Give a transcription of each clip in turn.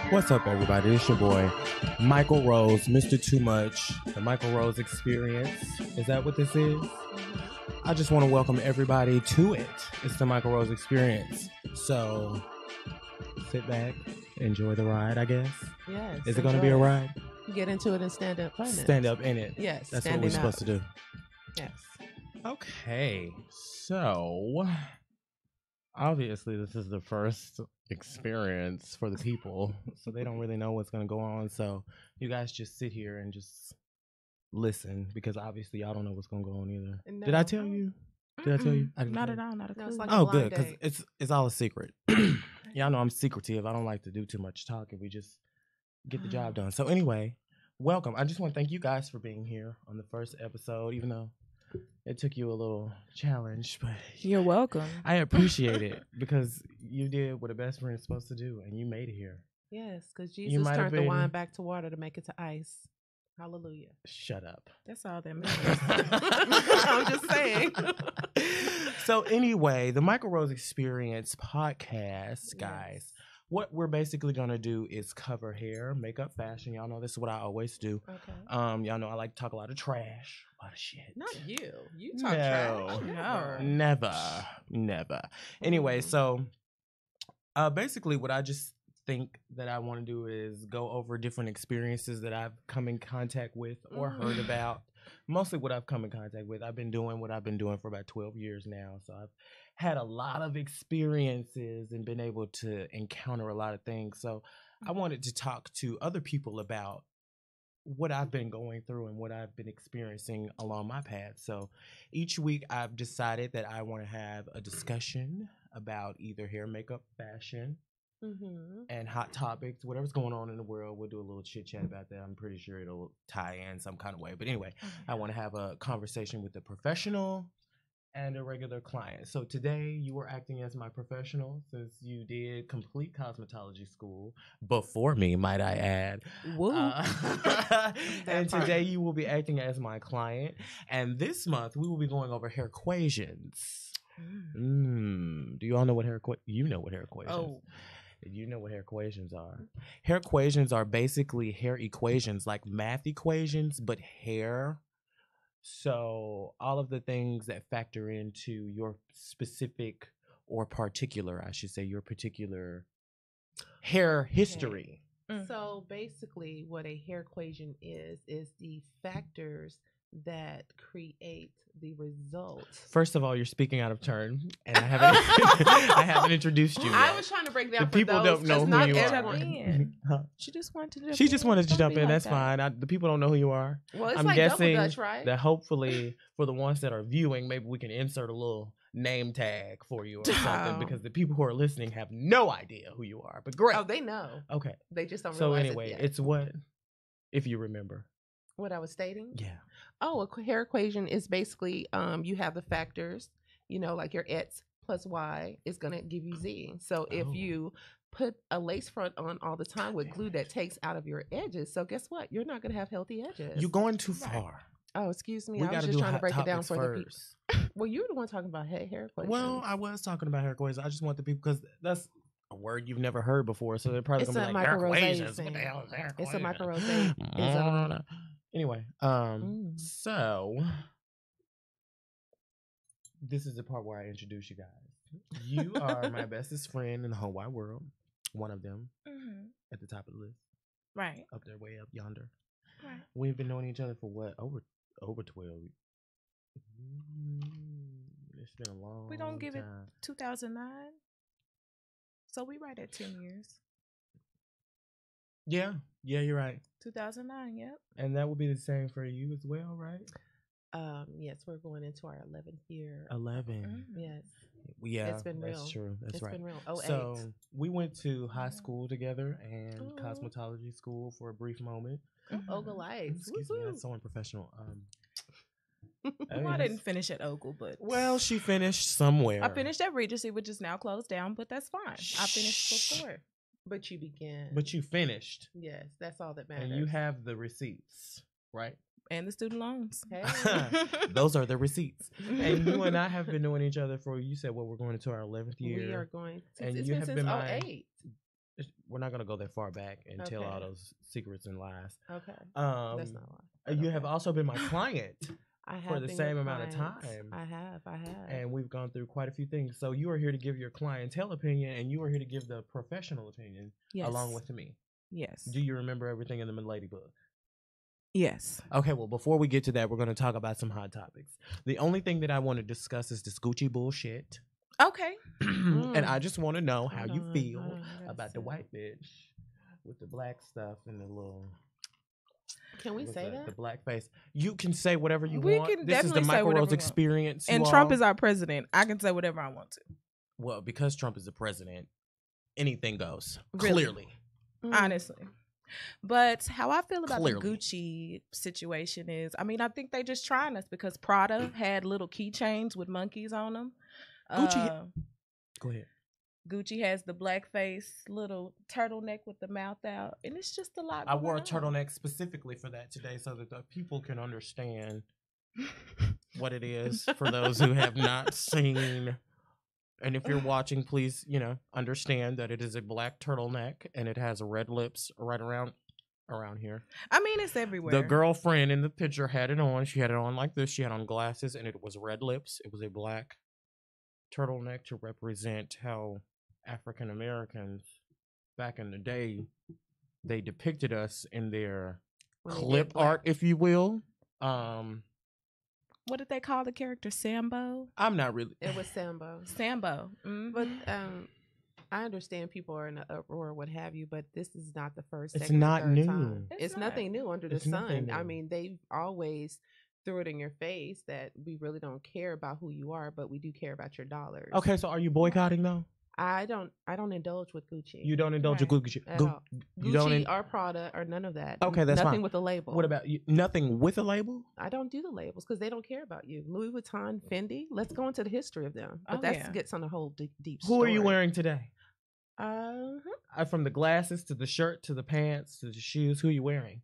What's up, everybody? It's your boy, MykelRose, Mr. Too Much, the MykelRose Experience. Is that what this is? I just want to welcome everybody to it. It's the MykelRose Experience. So, sit back, enjoy the ride, I guess. Yes. Is it going to be a ride? Get into it and stand up. Stand up in it. Yes. That's what we're supposed to do. Yes. Okay. So, obviously, this is the first experience for the people, so they don't really know what's going to go on. So, you guys just sit here and just listen, because obviously, y'all don't know what's going to go on either. No. Did I tell you? Did I tell you? Not at all. Not a clue. Like good, because it's all a secret. Y'all know I'm secretive. I don't like to do too much talking. We just get the job done. So anyway, welcome. I just want to thank you guys for being here on the first episode, even though it took you a little challenge, but you're welcome. I appreciate it, because you did what a best friend is supposed to do, and you made it here. Yes, because Jesus turned the wine back to water to make it to ice. Hallelujah. Shut up. That's all that matters. I'm just saying. So anyway, the MykelRose Experience podcast, guys. What we're basically going to do is cover hair, makeup, fashion. Y'all know this is what I always do. Okay. Y'all know I like to talk a lot of trash, a lot of shit. Not you. You talk trash. No. Never. Anyway, so basically what I just think that I want to do is go over different experiences that I've come in contact with or heard about. Mostly what I've come in contact with. I've been doing what I've been doing for about 12 years now. So I've had a lot of experiences and been able to encounter a lot of things. So I wanted to talk to other people about what I've been going through and what I've been experiencing along my path. So each week I've decided that I want to have a discussion about either hair, makeup, fashion, and hot topics, whatever's going on in the world. We'll do a little chit chat about that. I'm pretty sure it'll tie in some kind of way. But anyway, I want to have a conversation with a professional and a regular client. So today you were acting as my professional, since you did complete cosmetology school before me, might I add. And today you will be acting as my client. And this month we will be going over hair equations. Do you all know what hair equations? You know what hair equations? You know what hair equations are. Hair equations are basically hair equations, like math equations, but hair. So all of the things that factor into your specific, or particular, I should say, your particular hair history. Okay. So basically what a hair equation is the factors that create the result. First of all, you're speaking out of turn, and I haven't introduced you yet. I was trying to break down the people don't know who you are. She just wanted to jump in. That's fine. The people don't know who you are. Well, it's I'm like guessing double Dutch, right? That hopefully for the ones that are viewing, maybe we can insert a little name tag for you or something, because the people who are listening have no idea who you are. But great. Oh, they know. Okay. They just don't realize it. So anyway, it's what, if you remember. What I was stating? Yeah. Oh, a hair equation is basically you have the factors, like your X plus Y is going to give you Z. So if you put a lace front on all the time with glue that takes out of your edges, so guess what? You're not going to have healthy edges. You're going too far. Oh, excuse me. I was just trying to break it down for the people. Well, you were the one talking about hair equations. Well, I was talking about hair equations. I just want the people, because that's a word you've never heard before, so they're probably going to be like, hair equations. What the hell is hair equations? It's a MykelRose. Anyway, so this is the part where I introduce you guys. You are my bestest friend in the whole wide world. One of them at the top of the list. Right. Up there, way up yonder. Right. We've been knowing each other for what? Over 12. It's been a long time. We don't give it 2009. So we right at 10 years. Yeah, you're right. 2009, yep. And that will be the same for you as well, right? Yes, we're going into our 11th year. 11. Yes. Yeah, it's been real. That's true. That's right. It's been real. 08. So we went to high school together and cosmetology school for a brief moment. Ogle Lights. Excuse me, that's so unprofessional. I didn't finish at Ogle, but she finished somewhere. I finished at Regency, which is now closed down, but that's fine. I finished before. But you began. But you finished. Yes, that's all that matters. And you have the receipts, right? And the student loans. Hey. Those are the receipts. And you and I have been knowing each other for, you said, we're going into our 11th year. We are going. And it's you been have since been 08. we're not gonna go that far back and tell Okay. all those secrets and lies. Okay. That's not why. You have also been my client I have for the been same your amount of client. time. I have. And we've gone through quite a few things. So you are here to give your clientele opinion, and you are here to give the professional opinion Yes. along with me. Yes. Do you remember everything in the Milady book? Yes. Okay, well, before we get to that, we're going to talk about some hot topics. The only thing that I want to discuss is this Gucci bullshit. Okay. And I just want to know how Hold you on, feel hold on, I gotta about the see. white bitch with the black stuff and the little... Can we what's say that? The black face. You can say whatever you We want. can This is the definitely say whatever MykelRose we want. experience. And you Trump all. is our president. I can say whatever I want to. Well, because Trump is the president, anything goes. Really? Clearly. Honestly. But how I feel about Clearly. the Gucci situation is, I mean, I think they just trying us because Prada had little keychains with monkeys on them. Gucci. Go ahead. Gucci has the blackface little turtleneck with the mouth out, and it's just a lot. I wore a going on. turtleneck specifically for that today so that the people can understand what it is for those who have not seen. And if you're watching, please, understand that it is a black turtleneck and it has red lips right around here. I mean, it's everywhere. The girlfriend in the picture had it on. She had it on like this. She had on glasses and it was red lips. It was a black turtleneck to represent how African Americans back in the day, they depicted us in their clip art, if you will. What did they call the character? Sambo? I'm not really. It was Sambo. Sambo. Mm-hmm. But I understand people are in an uproar, what have you, but this is not the first. It's second, not or third new. time. It's It's not. nothing new under the It's nothing sun. I new. mean, they've always threw it in your face that we really don't care about who you are, but we do care about your dollars. Okay, so are you boycotting though? I don't indulge with Gucci. You don't indulge in Right. Gucci. At all. You don't Gucci or Prada or none of that. Okay, that's nothing fine. with a label. What about you? Nothing with a label? I don't do the labels because they don't care about you. Louis Vuitton, Fendi. Let's go into the history of them. But Oh, that yeah. gets on a whole deep Who are you story. wearing today? Uh-huh. From the glasses to the shirt to the pants to the shoes. Who are you wearing?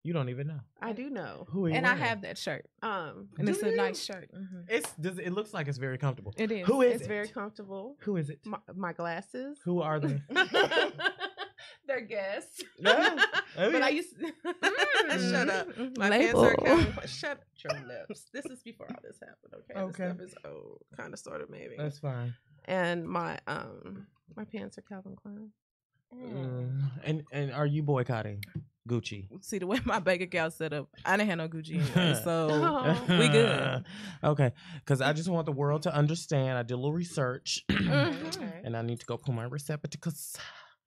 You don't even know. I do know. Who are you And wearing? I have that shirt. And And it's do a you? nice shirt. Mm-hmm. It looks like it's very comfortable. It is. Who is It's it? very comfortable. Who is it? My glasses. Who are they? They're guests. Yeah. Oh, But yeah. I used shut up. Mhm. My Label. pants are kind of shut your lips. This is before all this happened. Okay. Okay. This stuff is old, kind of, sort of, maybe. That's fine. And my pants are Calvin Klein. And are you boycotting Gucci? See the way my bank account set up, I didn't have no Gucci anyway, so Oh. we good. Okay, because I just want the world to understand. I did a little research, Okay. and I need to go pull my receptacles.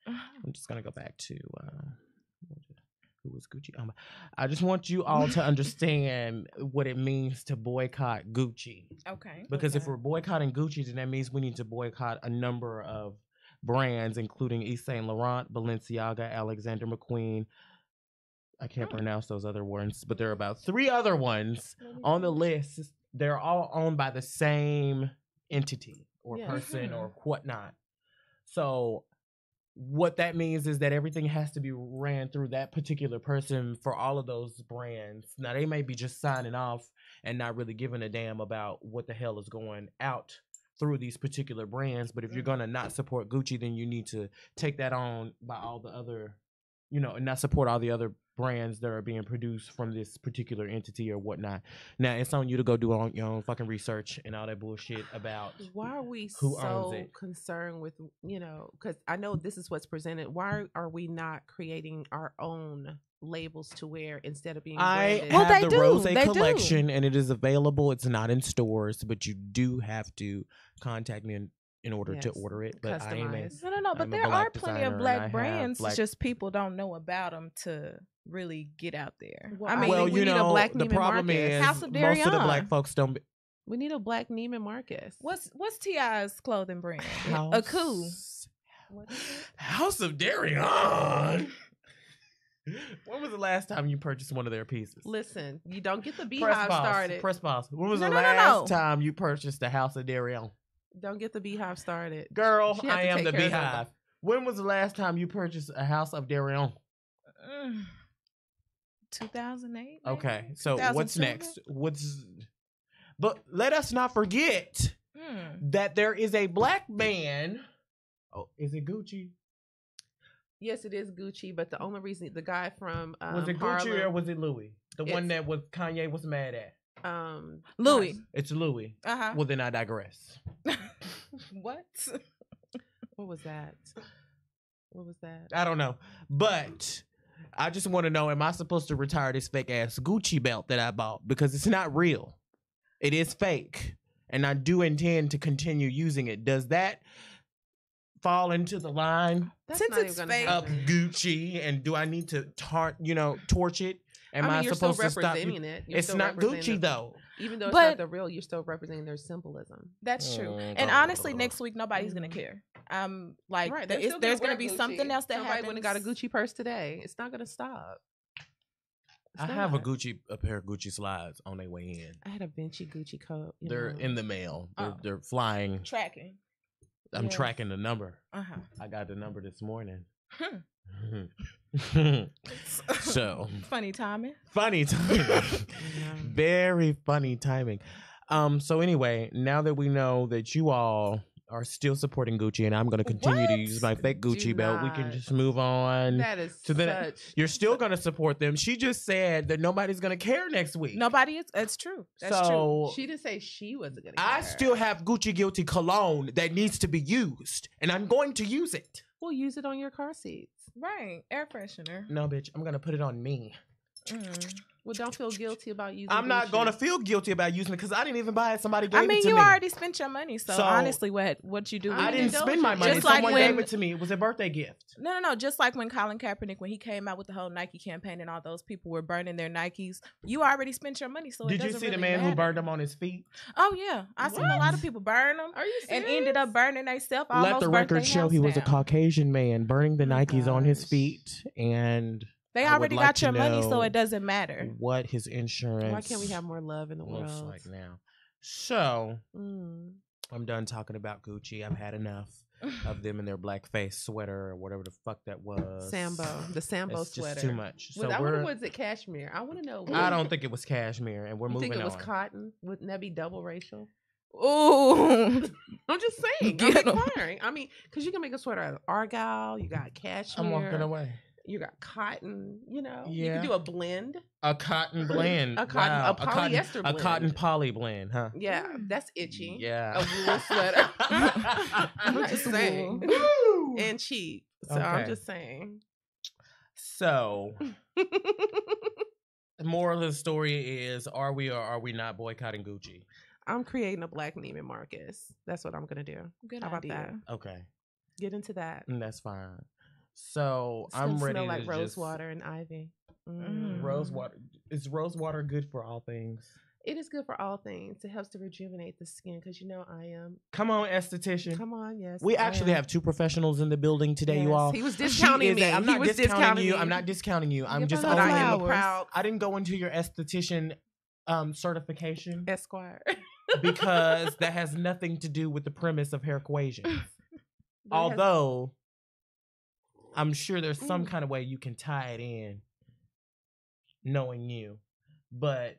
I'm just gonna go back to who was Gucci. I just want you all to understand what it means to boycott Gucci. Okay. Because if we're boycotting Gucci, then that means we need to boycott a number of brands, including Yves Saint Laurent, Balenciaga, Alexander McQueen. I can't pronounce those other ones, but there are about 3 other ones on the list. They're all owned by the same entity or Yeah. person or whatnot. So what that means is that everything has to be ran through that particular person for all of those brands. Now, they may be just signing off and not really giving a damn about what the hell is going out through these particular brands. But if you're going to not support Gucci, then you need to take that on by all the other, and not support all the other brands that are being produced from this particular entity or whatnot. Now, it's on you to go do your own fucking research and all that bullshit about Why are we who owns so it. concerned with, because I know this is what's presented. Why are we not creating our own labels to wear instead of being I branded? Well, have they the do. Rose They do. collection, and it is available. It's not in stores, but you do have to contact me in order to Yes. order it. But I am a, Customize. No, but I'm a there black are plenty designer of and black I have brands. black- It's just people don't know about them to really get out there. Well, I I mean, well, think we need a black the Neiman problem Marcus. is House of most of the Darion. black folks don't. We need a black Neiman Marcus. what's T.I.'s clothing brand? House, A coup. House of Darion. When was the last time you purchased one of their pieces? Listen, you don't get the Press beehive pause. started. Press pause. When was No, the no, no, last no. time you purchased the House of Darion? Don't get the beehive started. Girl, She had I to am take the care of beehive. When was the last time you purchased a House of Darion? 2008. Okay, so what's 2007? next? But let us not forget that there is a black man. Oh, is it Gucci? Yes, it is Gucci, but the only reason the guy from Was it Gucci Harlem, or was it Louis? The one that was Kanye was mad at. Louis. It's Louis. Uh-huh. Well, then I digress. What? What was that? What was that? I don't know, but I just want to know: am I supposed to retire this fake ass Gucci belt that I bought because it's not real? It is fake, and I do intend to continue using it. Does that fall into the line Since it's fake. of Gucci? And do I need to torch it? Am I you're supposed still to stop? representing it. You're It's still not representing Gucci though. Even though it's But- not the real, you're still representing their symbolism. That's true. And honestly, next week nobody's gonna care. Like Right, there's gonna be something else that Somebody happens. went and got a Gucci purse today. It's not gonna stop. It's I have a not. pair of Gucci slides on their way in. I had a Vinci Gucci coat. They're in the mail. Oh. They're flying. tracking. I'm Yes. tracking the number. Uh-huh. I got the number this morning. Hmm. So Funny timing. funny timing. Very funny timing. So anyway, now that we know that you all are still supporting Gucci and I'm going to continue to What? use my fake Gucci Do belt, we can not. just move on. That is to the such. You're still going to support them. She just said that nobody's going to care next week. Nobody is. It's true. That's true. so She didn't say she wasn't gonna. I care. still have Gucci Guilty cologne that needs to be used, and I'm going to use it. We'll use it on your car seats. Right. Air freshener. No, bitch, I'm going to put it on me. Well, don't feel guilty about using. I'm not Gucci. going to feel guilty about using it because I didn't even buy it. Somebody gave I mean, it to you me. already spent your money, so So, honestly, what you do? I with didn't it- spend my money. Just like Someone when- gave it to me. It was a birthday gift. No. Just like when Colin Kaepernick, when he came out with the whole Nike campaign and all those people were burning their Nikes, you already spent your money, so it Did you doesn't see the really man who matter. burned them on his feet? Oh yeah, I seen a lot of people burn them Are you and serious? ended up burning themselves. Let the record show he was a Caucasian man burning the Oh my Nikes on his gosh. feet, and They I would already like got to your money, so know it doesn't matter. what his insurance Why can't we have more love in the looks world? like now. So Mm. I'm done talking about Gucci. I've had enough of them in their blackface sweater or whatever the fuck that was. Sambo, the Sambo It's sweater. just too much. So I wonder, we're, was it cashmere? I want to know. I don't think it was cashmere, and we're You moving think it was on. cotton? Wouldn't that be double racial? Ooh, I'm just saying. Get 'em. I'm inquiring. I mean, because you can make a sweater out of argyle. You got cashmere. I'm walking away. You got cotton. You know, you Yeah. can do a blend. A cotton blend. A cotton- Wow. a polyester A blend. cotton poly blend, huh? Yeah, that's itchy. Yeah. A wool sweater. I'm just Just saying. Woo! And cheap. So Okay. I'm just saying. So, the moral of the story is: are we or are we not boycotting Gucci? I'm creating a Black Neiman Marcus. That's what I'm gonna do. good How about idea. that? Okay, Get into that. that's fine. So It's gonna I'm ready smell to like rose just water and ivy. rose water. Is rose water good for all things? It is good for all things. It helps to rejuvenate the skin because I am. Come on, esthetician. Come on, yes. We I actually am. have two professionals in the building today, you Yes, all. He was She discounting is me. I'm He not was discounting discounting you. me. I'm not discounting you. I'm Give just her But I am flowers. proud I didn't go into your esthetician certification Esquire. because that has nothing to do with the premise of hair equations. But it has- Although I'm sure there's some Mm. kind of way you can tie it in, knowing you, but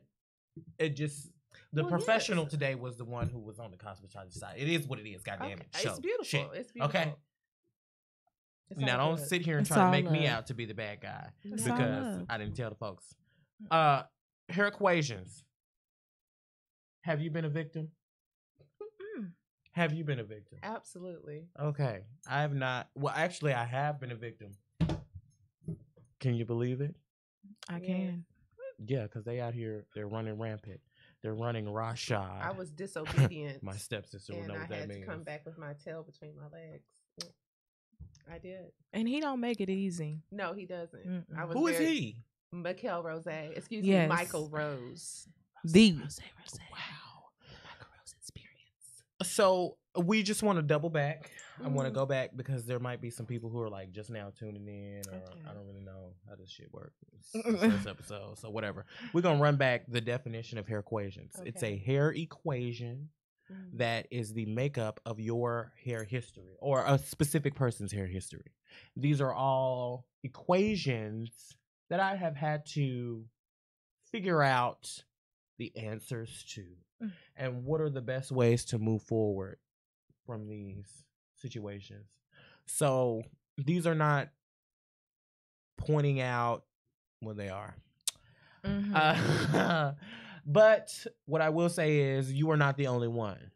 it just the Well, professional yes. today was the one who was on the cosmetology side. It is what it is. Goddamn Okay, it. So, it's beautiful. shit. It's beautiful. Okay. It's Now all don't good. sit here and It's try to all make me love. out to be the bad guy It's all because love. I didn't tell the folks. Hair equations. Have you been a victim? Mm-mm. Have you been a victim? Absolutely. Okay. I have not. Well, actually, I have been a victim. Can you believe it? I Yes. can. Yeah, because they out here, they're running rampant. They're running Rashad. I was disobedient. My stepsister will and know I what that had to means. come back with my tail between my legs. I did. And he don't make it easy. No, he doesn't. Mm-mm. I was Who is very- he? MykelRose. Excuse Yes. me, MykelRose. The Wow. MykelRose experience. So we just want to double back. I want to Mm. go back because there might be some people who are like just now tuning in, or Okay. I don't really know how this shit works. It's the first episode, so whatever. We're gonna run back the definition of hair equations. It's a Okay. hair equation Mm. that is the makeup of your hair history or a specific person's hair history. These are all equations that I have had to figure out the answers to Mm. and what are the best ways to move forward from these situations. So these are not pointing out what they are. Mhm. But what I will say is you are not the only one.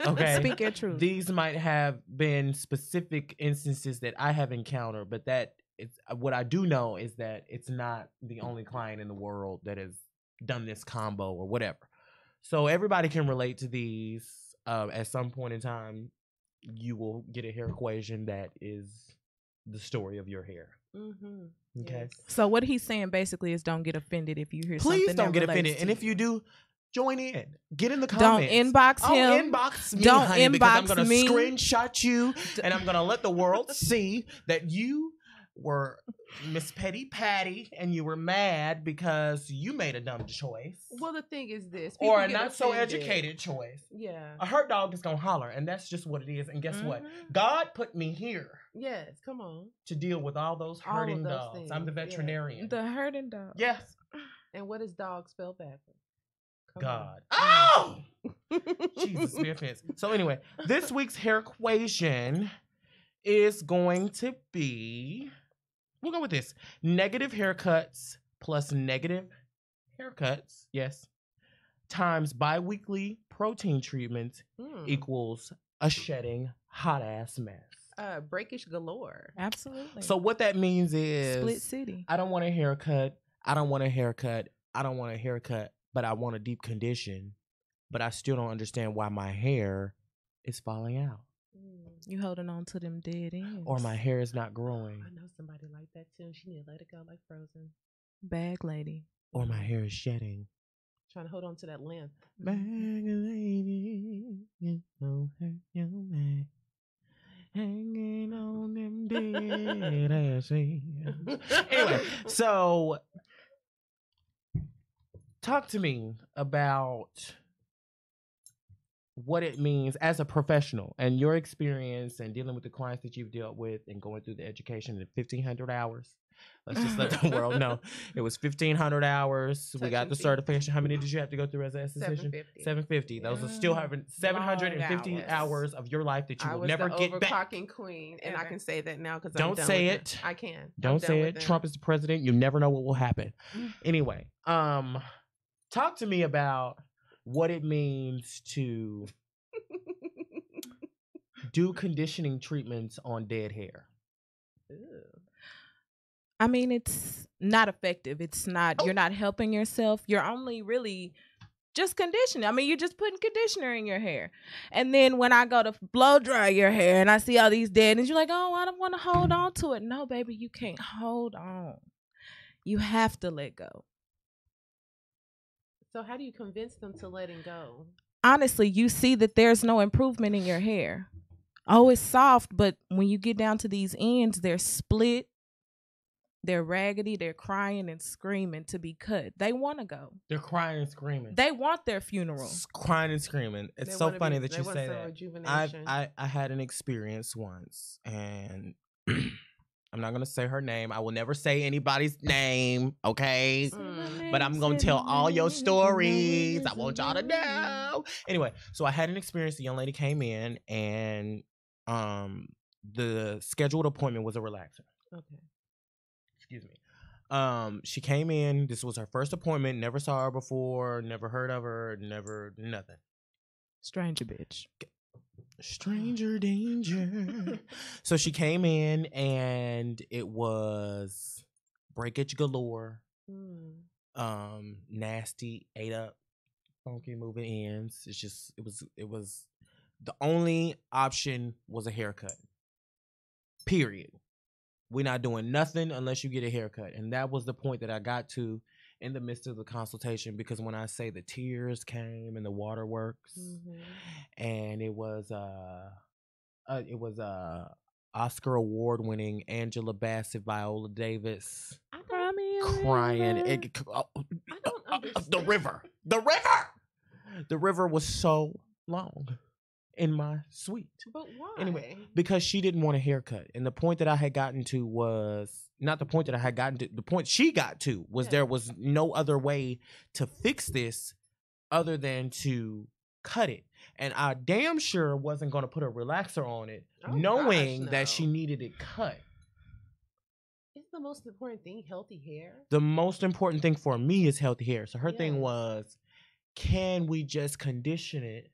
Okay. Speak your truth. These might have been specific instances that I have encountered, but that it's what I do know is that it's not the only client in the world that has done this combo or whatever. So everybody can relate to these. At some point in time, you will get a hair equation that is the story of your hair. Mm-hmm. Okay. Yes. So what he's saying basically is don't get offended if you hear Please something. don't that get relates offended. to And if you do, join in. Get in the don't comments. inbox him. Inbox me, Don't honey, because I'm inbox going to me. screenshot you and I'm going to let the world see that you were Miss Petty Patty and you were mad because you made a dumb choice. Well, the thing is this. Or people a get not so offended. educated choice. Yeah. A hurt dog is going to holler, and that's just what it is. And guess what? God put me here Yes, come on. to deal with all those hurting those dogs. I'm the things, yeah. veterinarian. The hurting dog. Yes. And what is dog spelled backwards? Come God. on. Oh! Jesus, be offense. So anyway, this week's hair equation is going to be, we'll go with this. Negative haircuts plus negative haircuts, yes, times bi-weekly protein treatments equals a shedding hot ass mess. Breakage galore. Absolutely. So what that means is Split city. I don't want a haircut. I don't want a haircut. I don't want a haircut, but I want a deep condition. But I still don't understand why my hair is falling out. You holding on to them dead ends. Or my hair is not growing. I know somebody like that too. She need to let it go like Frozen. Bag lady. Or my hair is shedding. Trying to hold on to that length. Bag lady, you don't hurt your man. Hanging on them dead ass ends. Anyway, so talk to me about what it means as a professional and your experience and dealing with the clients that you've dealt with and going through the education in 1,500 hours. Let's just let the world know. It was 1,500 hours. We got the certification. How many did you have to go through as an esthetician? 750. Those are still having 750 hours of your life that you will never get back. I was the overclocking queen, and I can say that now because don't say it. I can. Don't say it. Trump is the president. You never know what will happen. Anyway, talk to me about what it means to do conditioning treatments on dead hair. Ew. I mean, it's not effective. It's not, you're not helping yourself. You're only really just conditioning. I mean, you're just putting conditioner in your hair. And then when I go to blow dry your hair and I see all these dead ends, you're like, oh, I don't want to hold on to it. No, baby, you can't hold on. You have to let go. So how do you convince them to letting go? Honestly, you see that there's no improvement in your hair. Oh, it's soft, but when you get down to these ends, they're split. They're raggedy. They're crying and screaming to be cut. They want to go. They're crying and screaming. They want their funeral. Crying and screaming. It's so funny that you say that. I had an experience once, and I'm not going to say her name. I will never say anybody's name, okay? But I'm going to tell all your stories. I want y'all to know. Anyway, so I had an experience. The young lady came in, and the scheduled appointment was a relaxer. Okay. Excuse me. She came in. This was her first appointment. Never saw her before. Never heard of her. Never nothing. Stranger bitch. Stranger danger. So she came in, and it was breakage galore. Nasty, ate up, funky moving ends. It's just it was the only option was a haircut. Period. We're not doing nothing unless you get a haircut. And that was the point that I got to in the midst of the consultation, because when I say the tears came and the waterworks, and it was Oscar award winning Angela Bassett, Viola Davis crying. The river was so long in my suite. But why? Anyway, because she didn't want a haircut. And the point that I had gotten to was not the point that I had gotten to. The point she got to was there was no other way to fix this other than to cut it. And I damn sure wasn't going to put a relaxer on it, knowing that she needed it cut. It's the most important thing, healthy hair. The most important thing for me is healthy hair. So her thing Yes. was, can we just condition it?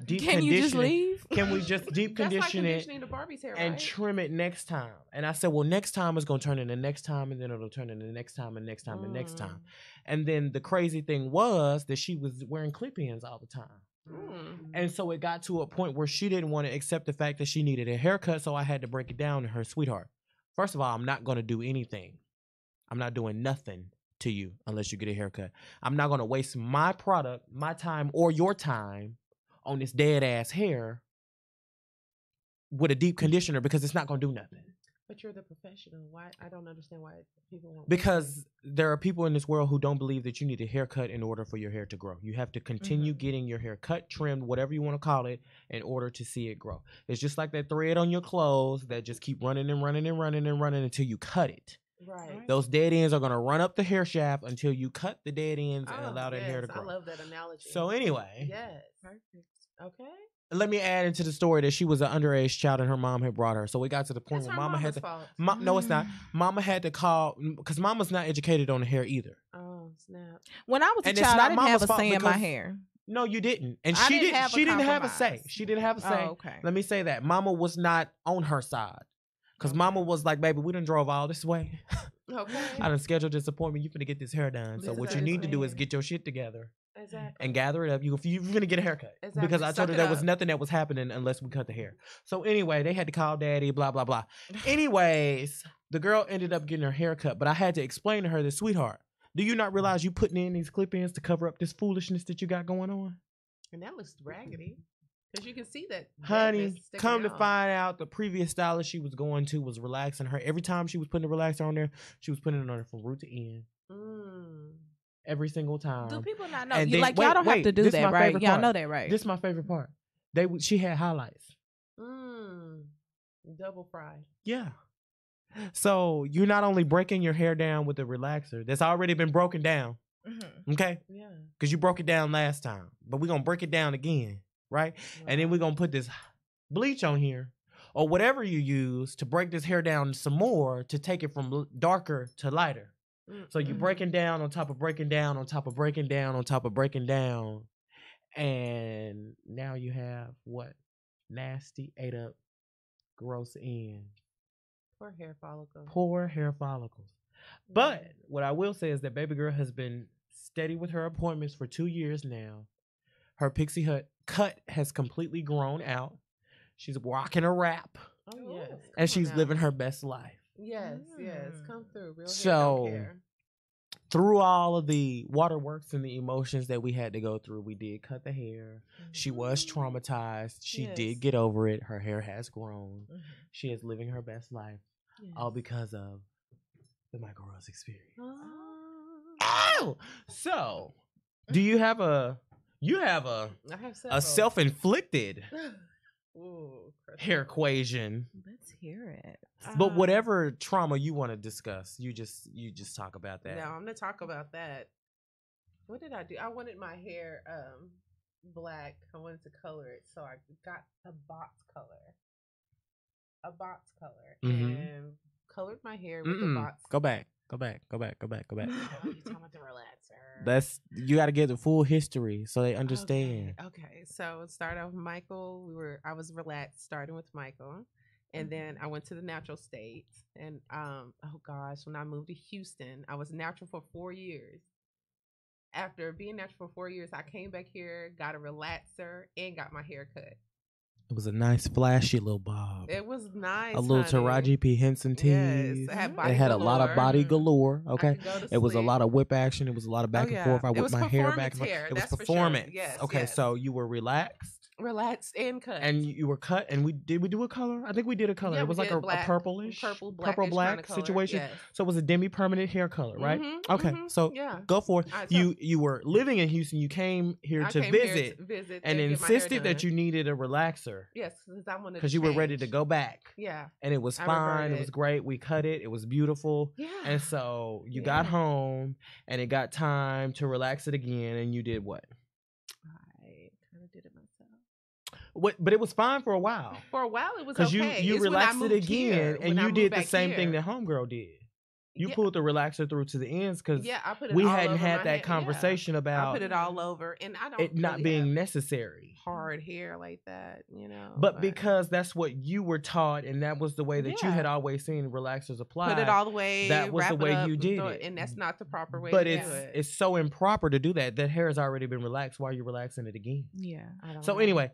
Deep Can you just condition it. leave? Can we just deep That's like condition it conditioning the Barbie's hair, and right? trim it next time? And I said, well, next time it's going to turn into next time, and then it'll turn into next time and next time and next time. And then the crazy thing was that she was wearing clip-ins all the time. And so it got to a point where she didn't want to accept the fact that she needed a haircut, so I had to break it down to her. Sweetheart, first of all, I'm not going to do anything. I'm not doing nothing to you unless you get a haircut. I'm not going to waste my product, my time, or your time on this dead-ass hair with a deep conditioner because it's not going to do nothing. But you're the professional. Why? I don't understand why people won't. Because there are people in this world who don't believe that you need a haircut in order for your hair to grow. You have to continue getting your hair cut, trimmed, whatever you want to call it, in order to see it grow. It's just like that thread on your clothes that just keep running and running and running and running until you cut it. Right. Those dead ends are going to run up the hair shaft until you cut the dead ends and allow that hair to grow. I love that analogy. So anyway. Yes. Perfect. Okay. Let me add into the story that she was an underage child and her mom had brought her. So we got to the point where Mama had to. No, it's not. Mama had to call because Mama's not educated on the hair either. Oh snap! When I was a child, I didn't have a say in my hair. No, you didn't, and she didn't. She didn't have a say. She didn't have a say. Oh, okay. Let me say that Mama was not on her side because Mama was like, "Baby, we done drove all this way. Okay. I done scheduled this appointment. You finna get this hair done. So what you need to do is get your shit together." Exactly. And gather it up. You're going to get a haircut. Exactly. Because I told her there was nothing that was happening unless we cut the hair. So anyway, they had to call daddy, blah, blah, blah. Anyways, the girl ended up getting her haircut, but I had to explain to her that, sweetheart, do you not realize you putting in these clip-ins to cover up this foolishness that you got going on? And that looks raggedy. Because you can see that. Honey, come to find out, the previous stylist she was going to was relaxing her. Every time she was putting the relaxer on there, she was putting it on there from root to end. Every single time. Do people not know? And Y'all don't have to do that, right? Y'all know that, right? This is my favorite part. She had highlights. Double fried. Yeah. So you're not only breaking your hair down with a relaxer that's already been broken down. Okay? Yeah. Because you broke it down last time. But we're going to break it down again. Right? And then we're going to put this bleach on here. Or whatever you use to break this hair down some more to take it from darker to lighter. So you're breaking down on top of breaking down on top of breaking down on top of breaking down. And now you have what? Nasty, ate up, gross ends. Poor hair follicles. Poor hair follicles. But what I will say is that baby girl has been steady with her appointments for 2 years now. Her pixie cut has completely grown out. She's rocking a wrap. Oh, yes. And she's living her best life. Yes, yes. Come through. Real hair, through all of the waterworks and the emotions that we had to go through, we did cut the hair. She was traumatized. She did get over it. Her hair has grown. She is living her best life. All because of the MykelRose experience. Oh! So, do you have a self-inflicted hair equation? Let's hear it. But whatever trauma you want to discuss, you just talk about that. No, I'm gonna talk about that. What did I do? I wanted my hair black. I wanted to color it, so I got a box color, and colored my hair with the box. Go back. Oh, you're talking about the relaxer. You got to get the full history so they understand. Okay. So start off with Mykel. I was relaxed starting with Mykel. And then I went to the natural state. And when I moved to Houston, I was natural for 4 years. After being natural for 4 years, I came back here, got a relaxer, and got my hair cut. It was a nice, flashy little bob. It was nice. A little Taraji P. Henson tease. Yes, it had a lot of body galore. Okay. It was a lot of whip action. It was a lot of back and forth. I whipped my hair back and forth. It was performance. Sure. Yes. Okay, so you were relaxed. Relaxed and cut. And you were cut, and we do a color? I think we did a color. Yeah, it was like a purple-black situation. Yes. So it was a demi-permanent hair color, right? Okay, so go for it. Right, you were living in Houston. You came here to visit and insisted that you needed a relaxer. Yes, because I wanted because you were ready to go back. Yeah, and it was fine. It was great. We cut it. It was beautiful. Yeah, and so you got home, and it got time to relax it again. And you did what? I kind of did it myself. But it was fine for a while. For a while, it was Because okay. you It's when I relaxed it moved again, here, and when I you moved did the back same thing here. that Homegirl did. You Yeah. pulled the relaxer through to the ends because I put it we all hadn't over had my that hair. conversation I about put it all over, and I don't it not really being have necessary. hard hair like that, But because that's what you were taught, and that was the way that you had always seen relaxers apply. put it all the way. That was the wrap way it up, you did it, and that's not the proper way. But to do it. it's so improper to do that. That hair has already been relaxed. Why are you relaxing it again? Yeah. I don't So know. anyway,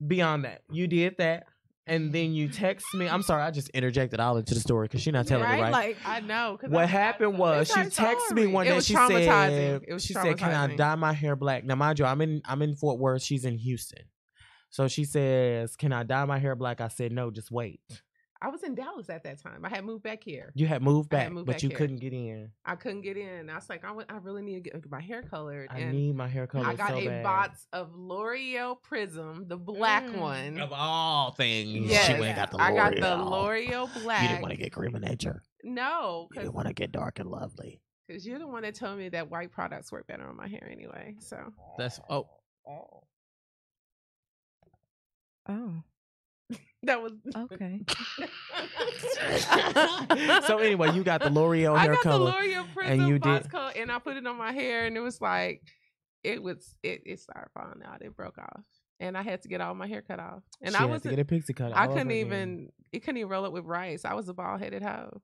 beyond that, you did that. And then you text me. I'm sorry, I just interjected all into the story because she's not telling it right. Like I know. What happened was she texted me one day. She said, "She said, can I dye my hair black?" Now, mind you, I'm in Fort Worth. She's in Houston. So she says, "Can I dye my hair black?" I said, "No, just wait." I was in Dallas at that time. I had moved back here. You had moved back, moved but back you here. couldn't get in. I couldn't get in. I was like, I really need to get my hair colored. I need my hair colored. I got so a bad. box of L'Oreal Prism, the black one. Of all things, Yes, she went and got the L'Oreal. I got the L'Oreal black. You didn't want to get cream of nature. No, You didn't want to get dark and lovely. because you're the one that told me that white products work better on my hair anyway. So That's Oh. that was Okay. So anyway, you got the L'Oreal hair color. I got the L'Oreal Prism and you box did. color, and I put it on my hair, and it was like it started falling out. It broke off, and I had to get all my hair cut off. And She I had was to get a pixie cut. I all couldn't over even. again. It couldn't even roll up with rice. I was a bald headed hoe.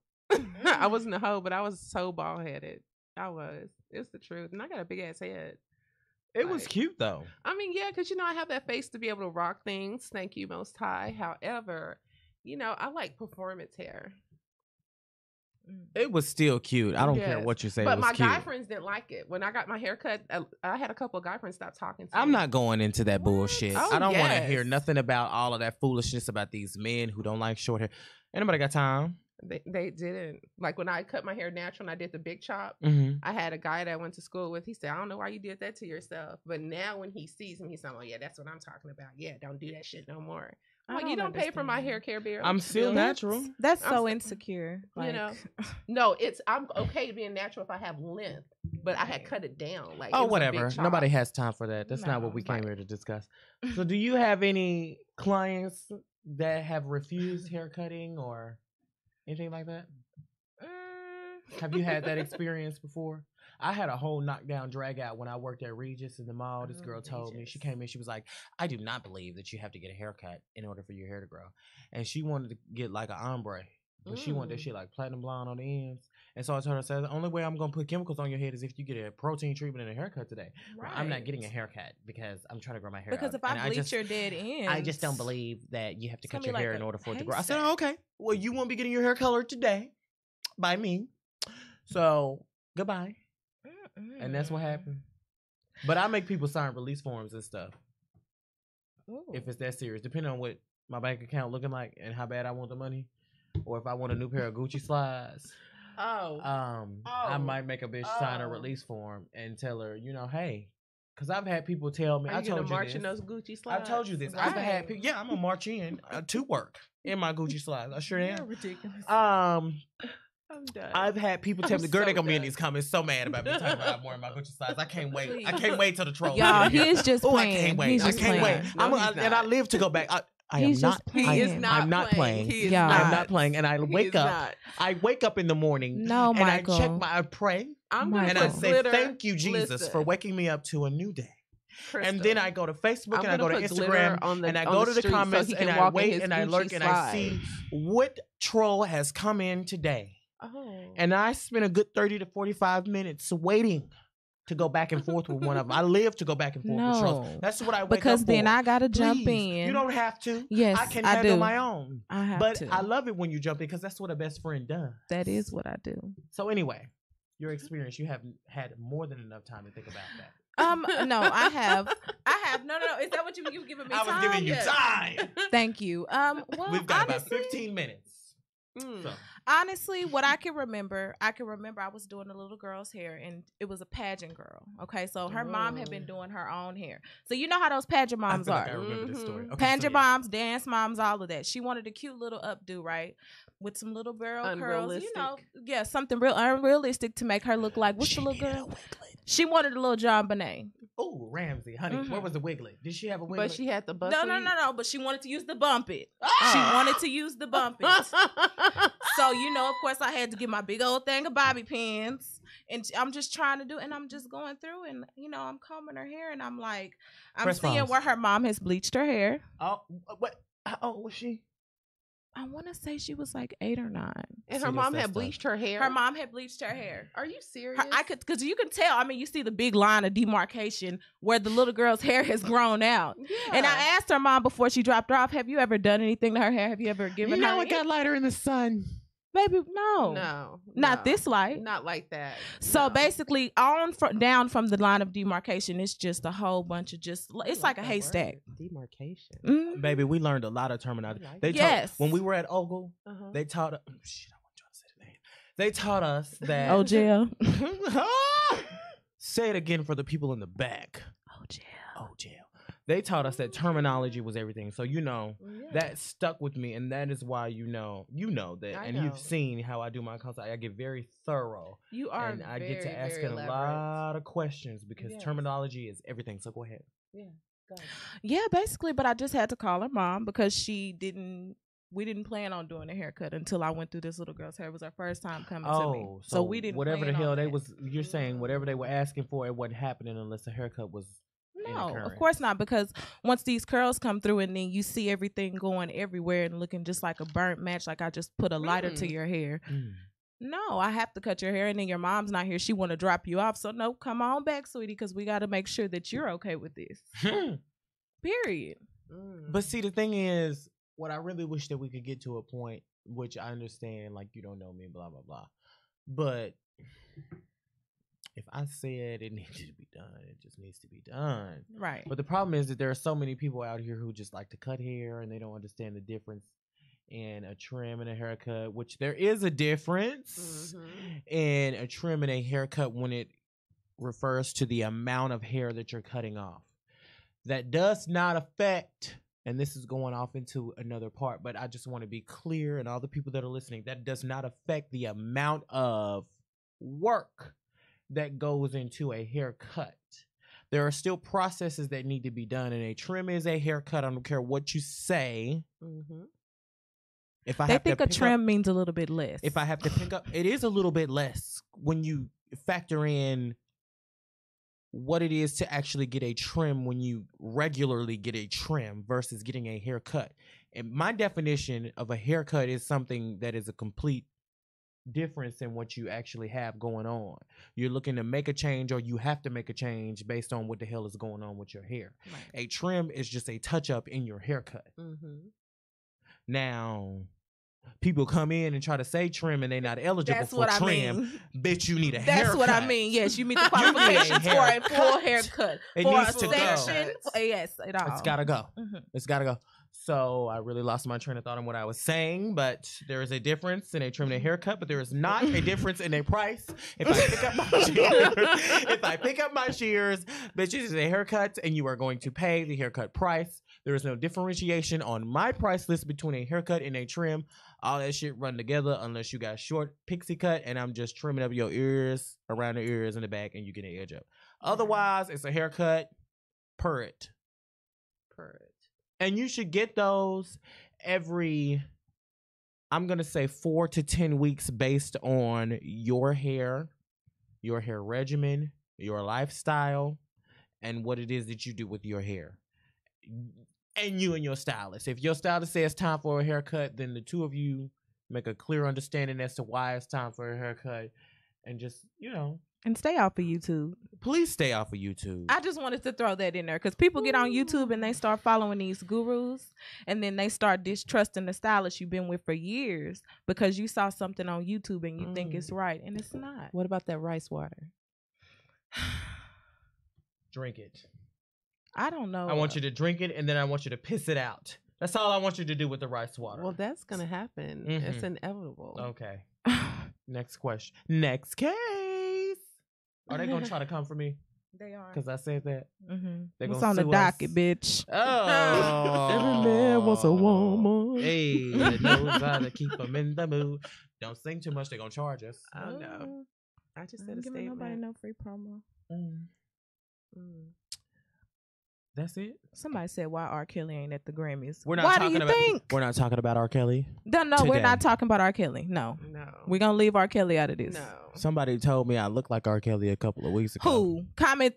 I wasn't a hoe, but I was so bald headed. I was. It's the truth, and I got a big ass head. It was Like, cute though. I mean, yeah, because I have that face to be able to rock things. Thank you, Most High. However, I like performance hair. It was still cute. I don't care Yes. what you say. But it was my cute. guy friends didn't like it. When I got my hair cut, I had a couple of guy friends stop talking to me. I'm not going into that bullshit. Oh, I don't want to hear yes. nothing about all of that foolishness about these men who don't like short hair. Anybody got time? They didn't. Like when I cut my hair natural and I did the big chop, Mm-hmm. I had a guy that I went to school with. He said, I don't know why you did that to yourself. But now when he sees me, he's like, oh, yeah, that's what I'm talking about. Yeah, don't do that shit no more. I'm like, you don't pay for my hair care bill. I'm still natural. That's I'm so so- insecure. Like, No, I'm okay being natural if I have length, but I had cut it down. Like, Oh, it was a big whatever. chop. Nobody has time for that. That's not No, what we it's came like- here to discuss. So, do you have any clients that have refused haircutting or anything like that? Have you had that experience before? I had a whole knockdown drag out when I worked at Regis in the mall. This girl told me, she came in, she was like, I do not believe that you have to get a haircut in order for your hair to grow. And she wanted to get like an ombre, but she wanted that shit like platinum blonde on the ends. And so I told her, I said, the only way I'm going to put chemicals on your head is if you get a protein treatment and a haircut today. Right. I'm not getting a haircut because I'm trying to grow my hair because out. if I And bleach your dead ends, I just don't believe that you have to cut your gonna be hair like in a order for it to grow. I said, haystack. oh, okay. Well, you won't be getting your hair colored today by me. So, goodbye. And that's what happened. But I make people sign release forms and stuff. Ooh. If it's that serious. Depending on what my bank account looking like and how bad I want the money. Or if I want a new pair of Gucci slides. I might make a bitch sign a release form and tell her, hey. Because I've had people tell me, Are you I told gonna you march this. in those Gucci slides? I've told you this. Right. I've had people, I'm going to march in to work in my Gucci slides. I sure You're am. ridiculous. I'm done. I've had people tell I'm me, girl, they so gonna be in done. these comments so mad about me talking about more in my Gucci slides. I can't wait. I Please. can't wait till the troll. Y'all, he is just Oh, I playing. can't wait. He's I just can't playing. wait. No, he's And I not. live to go back. I am He's not. just playing. He is not I'm not playing. He is Yeah. not. I'm not playing. And I He wake is up. not. I wake up in the morning. No, and I check Mykel. I pray. I'm Michael. gonna And I put say, glitter. thank you, Jesus, Listen, for waking me up to a new day. Crystal, And then I go to Facebook I'm and I go to gonna put glitter Instagram on the, and I on go to the street so comments he can and I walk in wait his and I Gucci lurk and I see slides. what troll has come in today. Oh. And I spent a good 30 to 45 minutes waiting to go back and forth with one of them. I live to go back and forth with trolls. No, That's what I wake because up then for. I gotta jump Please, in. You don't have to. Yes, I can I handle do. my own. I have But to. I love it when you jump in because that's what a best friend does. That is what I do. So anyway, your experience, you have had more than enough time to think about that. No, I have. No. Is that what you were giving me? I was time? giving you Yes. time. Thank you. Well, We've got honestly, about 15 minutes. So. honestly, what I can remember I was doing a little girl's hair, and it was a pageant girl. Okay, so her mom had been doing her own hair. So you know how those pageant I moms feel are. like I remember this story. Okay, Pageant so yeah. moms, dance moms, all of that. She wanted a cute little updo, right? With some little girl curls, something real unrealistic to make her look like what's the little girl? She wanted a little John Bonet. Oh, Ramsey, honey, where was the Wiggly? Did she have a Wiggly? But she had the bus. No. But she wanted to use the bump it. She wanted to use the bump it. So, of course, I had to get my big old thing of bobby pins. And I'm just trying to do, and I'm just going through, and I'm combing her hair, and I'm like, I'm seeing where her mom has bleached her hair. Oh, what? How old was she? I want to say she was like 8 or 9. And her mom had bleached her hair? Her mom had bleached her hair. Are you serious? Because you can tell. I mean, you see the big line of demarcation where the little girl's hair has grown out. Yeah. And I asked her mom before she dropped her off, have you ever done anything to her hair? Have you ever given her? It got lighter in the sun. Baby, no. Not this light. Not like that. So basically, down from the line of demarcation, it's just a whole bunch of it's like a haystack. Demarcation. Mm-hmm. Baby, we learned a lot of terminology. When we were at Ogle, they taught us. Shit, I want y'all to say the name. They taught us that. Oh, jail. Say it again for the people in the back. Oh, jail. Oh, jail. They taught us that terminology was everything. So, that stuck with me. And that is why you've seen how I do my consult. I get very thorough. You are. And I get to asking a lot of questions because terminology is everything. So go ahead. Yeah. Go ahead. Yeah, basically. But I just had to call her mom because we didn't plan on doing a haircut until I went through this little girl's hair. It was her first time coming to me. So we didn't whatever the hell you're Mm-hmm. saying, whatever they were asking for, it wasn't happening unless a haircut was. No, of course not, because once these curls come through and then you see everything going everywhere and looking just like a burnt match, like I just put a lighter to your hair. No, I have to cut your hair, and then your mom's not here. She want to drop you off. So no, come on back, sweetie, because we got to make sure that you're okay with this. Period. But see, the thing is, what I really wish that we could get to a point, which I understand, like you don't know me, blah, blah, blah. But if I said it needed to be done, it just needs to be done. Right. But the problem is that there are so many people out here who just like to cut hair and they don't understand the difference in a trim and a haircut, which there is a difference in a trim and a haircut when it refers to the amount of hair that you're cutting off. That does not affect, and this is going off into another part, but I just want to be clear, and all the people that are listening, that does not affect the amount of work that goes into a haircut. There are still processes that need to be done, and a trim is a haircut. I don't care what you say. If I think a trim means a little bit less. If I have to pick up, it is a little bit less when you factor in what it is to actually get a trim when you regularly get a trim versus getting a haircut. And my definition of a haircut is something that is a complete difference in what you actually have going on. You're looking to make a change, or you have to make a change based on what the hell is going on with your hair. Right. A trim is just a touch up in your haircut. Now, people come in and try to say trim and they're not eligible for trim. Bitch, you need a haircut. That's what I mean. Yes, you meet the qualifications for a full haircut. It for needs to go. Yes, it's gotta go. It's gotta go. So I really lost my train of thought on what I was saying, but there is a difference in a trim and a haircut, but there is not a difference in a price. If I pick up my shears, bitch, it is a haircut, and you are going to pay the haircut price. There is no differentiation on my price list between a haircut and a trim. All that shit run together unless you got short pixie cut, and I'm just trimming up your ears, around the ears in the back, and you get an edge up. Otherwise, it's a haircut. Per it. And you should get those every, I'm going to say 4 to 10 weeks based on your hair regimen, your lifestyle, and what it is that you do with your hair. And you and your stylist. If your stylist says it's time for a haircut, then the two of you make a clear understanding as to why it's time for a haircut. And just, And stay off of YouTube. Please stay off of YouTube. I just wanted to throw that in there because people get on YouTube and they start following these gurus, and then they start distrusting the stylist you've been with for years because you saw something on YouTube and you think it's right, and it's not. What about that rice water? Drink it. I don't know. I want you to drink it, and then I want you to piss it out. That's all I want you to do with the rice water. Well, that's going to happen. It's inevitable. Okay. Next question. Next case. Are they going to try to come for me? They are. Because I said that? They're What's on the docket, bitch? Oh. Every man wants a woman. Hey, that knows how to keep them in the mood. Don't sing too much. They're going to charge us. I don't know. I just said a giving statement. Nobody no free promo. That's it. Somebody said, "Why R. Kelly ain't at the Grammys?" We're not Why talking do you about. think? We're not talking about R. Kelly. No, today. we're not talking about R. Kelly. No, we're gonna leave R. Kelly out of this. No. Somebody told me I look like R. Kelly a couple of weeks ago. Who? Comment,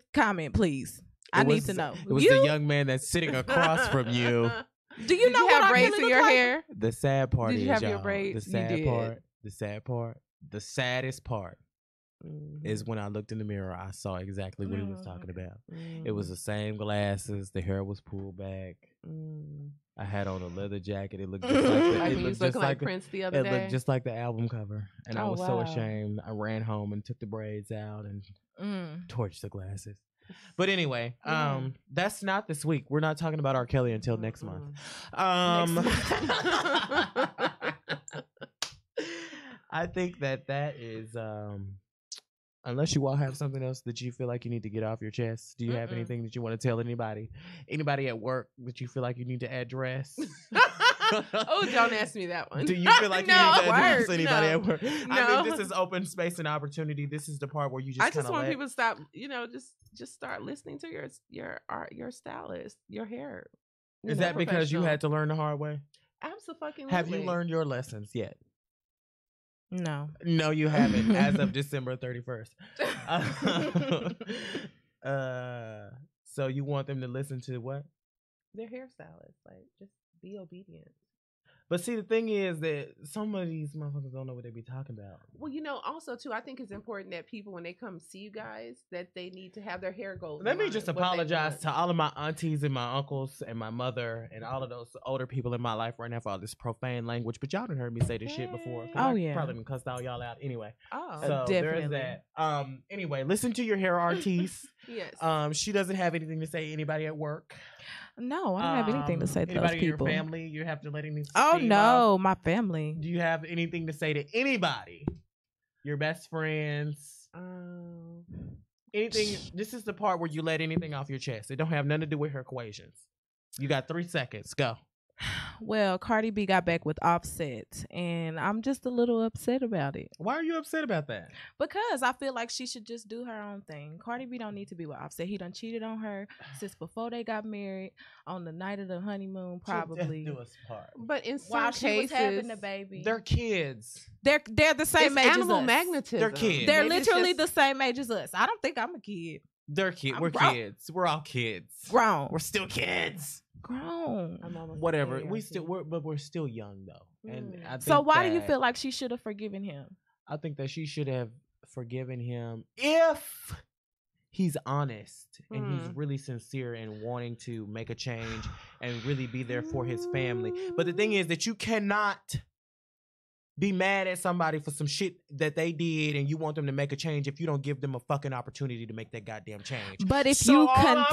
please. I need to know. It was the young man that's sitting across from you. Do you know what have R. braids Kelly in your look like? hair? The sad part Did is, you have your y'all, braids? the sad You did. part, the saddest part is when I looked in the mirror, I saw exactly what he was talking about. It was the same glasses. The hair was pulled back. I had on a leather jacket. It looked just like he was looking like Prince the other day. It looked just like the album cover, and I Oh, was so wow. ashamed. I ran home and took the braids out and torched the glasses. But anyway, that's not this week. We're not talking about R. Kelly until next month. I think that is unless you all have something else that you feel like you need to get off your chest. Do you have anything that you want to tell anybody at work that you feel like you need to address? Oh, don't ask me that one. Do you feel like you need to address anybody at work? No. I mean, this is open space and opportunity. This is the part where you just I just want people to stop, just start listening to your art, your stylist, your hair. Is that because you had to learn the hard way? Absolutely. Have you learned your lessons yet? No. No, you haven't. As of December 31st. So you want them to listen to what? Their hairstylist, like just be obedient. But see, the thing is that some of these motherfuckers don't know what they be talking about. Well, also too, I think it's important that people, when they come see you guys, that they need to have their hair goals. Let me just apologize to all of my aunties and my uncles and my mother and all of those older people in my life right now for all this profane language. But y'all done heard me say this shit before. I probably been cussed all y'all out anyway. Oh, so definitely. There's that. Anyway, listen to your hair artiste. Yes. She doesn't have anything to say to anybody at work. No, I don't have anything to say to those anybody people. in your family, you have to let anything. Oh no, my family. Do you have anything to say to anybody? Your best friends? Anything? This is the part where you let anything off your chest. It don't have nothing to do with her equations. You got 3 seconds. Go. Well, Cardi B got back with Offset, and I'm just a little upset about it. Why are you upset about that? Because I feel like she should just do her own thing. Cardi B don't need to be with Offset. He done cheated on her since before they got married, on the night of the honeymoon, probably. Do us part. But in some While cases, she was having the baby, They're kids. they're the same age animal as us. magnetism. They're kids. They're Maybe it's literally just- the same age as us. I don't think I'm a kid. They're kids. We're grown. kids. We're all kids. Grown. We're still kids. Grown. I'm almost Whatever. there, We're still young though. And I think So why do you that- feel like she should have forgiven him? I think that she should have forgiven him if he's honest and he's really sincere and wanting to make a change and really be there for his family. But the thing is that you cannot be mad at somebody for some shit that they did and you want them to make a change if you don't give them a fucking opportunity to make that goddamn change. But if So you all I'm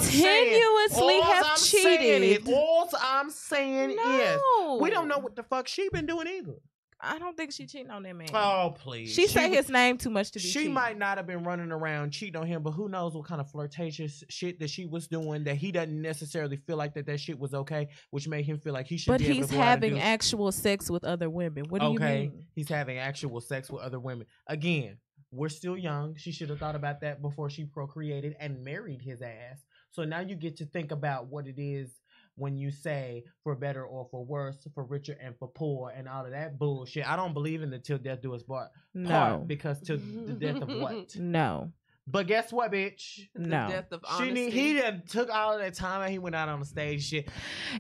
continuously have cheated, all I'm saying is no, we don't know what the fuck she been doing either. I don't think she cheating on that man. Oh, please. She say his name too much to be She cheating. might not have been running around cheating on him, but who knows what kind of flirtatious shit that she was doing that he doesn't necessarily feel like that shit was okay, which made him feel like he should But be able he's to go out and having do- actual sex with other women. What do you mean? He's having actual sex with other women. Again, we're still young. She should have thought about that before she procreated and married his ass. So now you get to think about what it is when you say for better or for worse, for richer and for poor, and all of that bullshit. I don't believe in the till death do us part. No. Because till the death of what? No. But guess what, bitch? No. The death of honesty. He done took all of that time and he went out on the stage shit.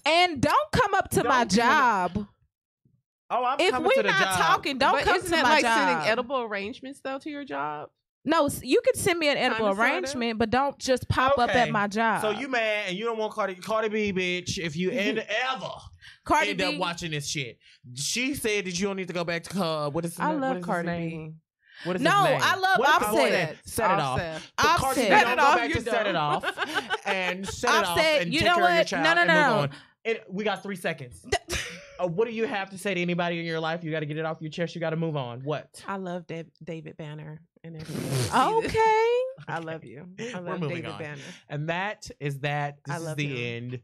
And don't come up to my job. Oh, I'm If coming to we're the not job. talking, don't But come isn't to that my like job. sending edible arrangements though to your job? No, you could send me an edible Kinda, sorta. arrangement, but don't just pop up Okay. at my job. So you mad and you don't want Cardi B, bitch, if you ever Cardi end B, up watching this shit. She said that you don't need to go back to what is his I name? love What is his Cardi name? B. What is No, his name? I love What- Offset. Set it off. Offset. But Cardi Offset. B, Set don't it go off, back you're to set it dumb. off and set it off Offset, and you take know care of your what? child No, and move no. on. We got 3 seconds. What do you have to say to anybody in your life? You got to get it off your chest. You got to move on. What? I love David Banner and everything. Okay. I love you. I We're love moving David on. Banner. And that is that. This I is love the him. end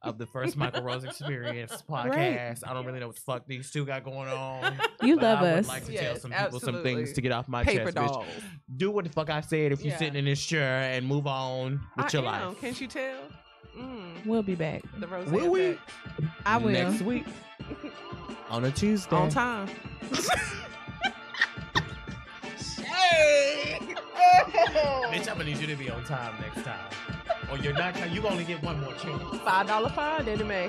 of the first MykelRose Experience podcast. I don't really know what the fuck these two got going on. You but love I would us. like to Yes, tell some people some absolutely. things to get off my Paper chest. dolls. Bitch. Do what the fuck I said if you're Yeah. sitting in this chair and move on with your life. Can't you tell? We'll be back. The rose. Will we? effect. I will. Next week on a Tuesday. On time. Bitch, I'm gonna need you to be on time next time. Or you're not. You only get one more chance. $5 fine, then it may.